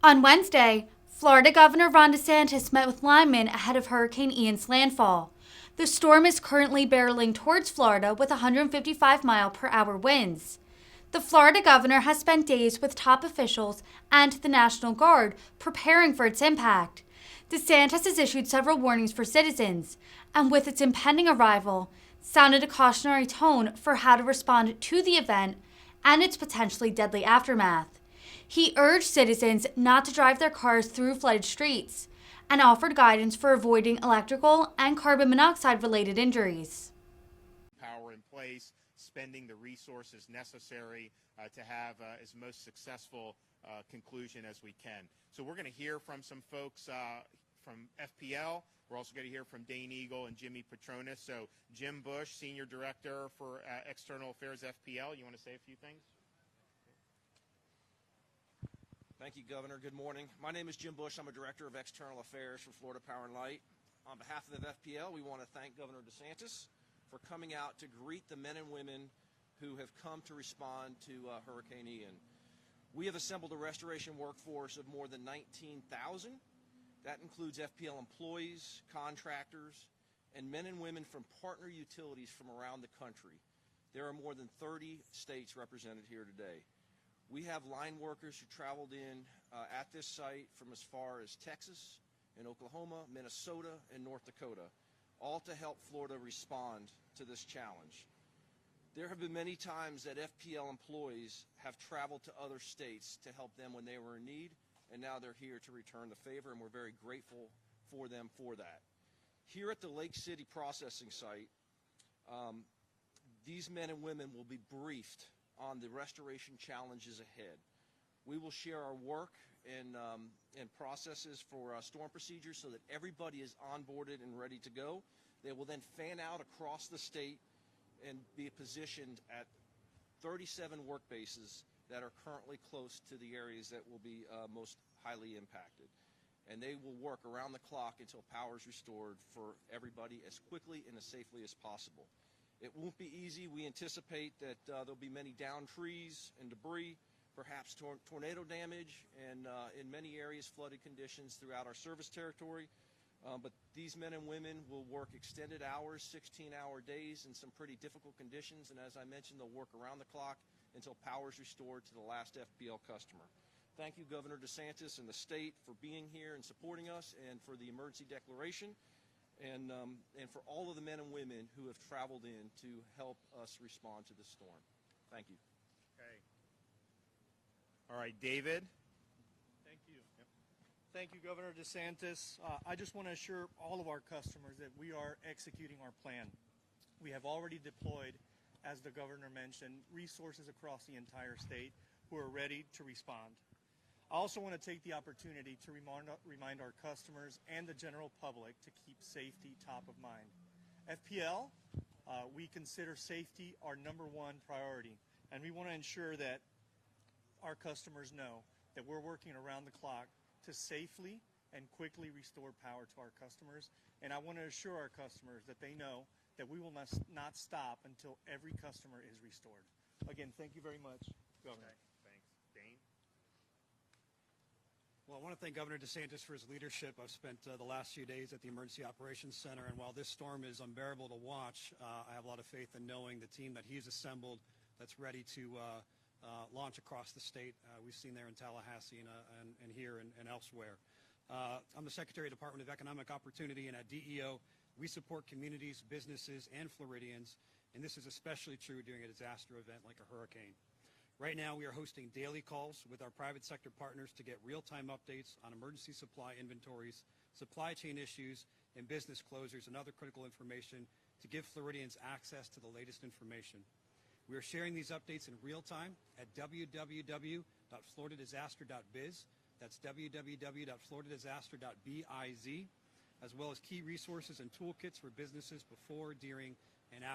On Wednesday, Florida Governor Ron DeSantis met with linemen ahead of Hurricane Ian's landfall. The storm is currently barreling towards Florida with 155-mile-per-hour winds. The Florida governor has spent days with top officials and the National Guard preparing for its impact. DeSantis has issued several warnings for citizens, and with its impending arrival, sounded a cautionary tone for how to respond to the event and its potentially deadly aftermath. He urged citizens not to drive their cars through flooded streets and offered guidance for avoiding electrical and carbon monoxide-related injuries. Power in place, spending the resources necessary to have as most successful conclusion as we can. So we're going to hear from some folks from FPL. We're also going to hear from Dane Eagle and Jimmy Petronas. So Jim Bush, Senior Director for External Affairs FPL, you want to say a few things? Thank you, Governor. Good morning. My name is Jim Bush. I'm a Director of External Affairs for Florida Power and Light. On behalf of the FPL, we want to thank Governor DeSantis for coming out to greet the men and women who have come to respond to Hurricane Ian. We have assembled a restoration workforce of more than 19,000. That includes FPL employees, contractors, and men and women from partner utilities from around the country. There are more than 30 states represented here today. We have line workers who traveled in at this site from as far as Texas and Oklahoma, Minnesota, and North Dakota, all to help Florida respond to this challenge. There have been many times that FPL employees have traveled to other states to help them when they were in need, and now they're here to return the favor, and we're very grateful for them for that. Here at the Lake City processing site, these men and women will be briefed on the restoration challenges ahead. We will share our work and processes for storm procedures so that everybody is onboarded and ready to go. They will then fan out across the state and be positioned at 37 work bases that are currently close to the areas that will be most highly impacted. And they will work around the clock until power is restored for everybody as quickly and as safely as possible. It won't be easy. We anticipate that there'll be many downed trees and debris, perhaps tornado damage, and in many areas flooded conditions throughout our service territory. But these men and women will work extended hours, 16-hour days in some pretty difficult conditions, and as I mentioned, they'll work around the clock until power is restored to the last FPL customer. Thank you, Governor DeSantis and the state, for being here and supporting us, and for the emergency declaration. And for all of the men and women who have traveled in to help us respond to the storm. Thank you. Okay. All right, David. Thank you. Yep. Thank you, Governor DeSantis. I just want to assure all of our customers that we are executing our plan. We have already deployed, as the governor mentioned, resources across the entire state who are ready to respond. I also want to take the opportunity to remind our customers and the general public to keep safety top of mind. FPL, we consider safety our #1 priority, and we want to ensure that our customers know that we're working around the clock to safely and quickly restore power to our customers. And I want to assure our customers that they know that we will not stop until every customer is restored. Again, thank you very much, Governor. Okay, thanks. Dane? Well, I want to thank Governor DeSantis for his leadership. I've spent the last few days at the Emergency Operations Center, and while this storm is unbearable to watch, I have a lot of faith in knowing the team that he's assembled that's ready to launch across the state. We've seen there in Tallahassee and here and elsewhere. I'm the Secretary of the Department of Economic Opportunity, and at DEO, we support communities, businesses, and Floridians, and this is especially true during a disaster event like a hurricane. Right now, we are hosting daily calls with our private sector partners to get real-time updates on emergency supply inventories, supply chain issues, and business closures and other critical information to give Floridians access to the latest information. We are sharing these updates in real time at www.floridadisaster.biz. That's www.floridadisaster.biz, as well as key resources and toolkits for businesses before, during, and after.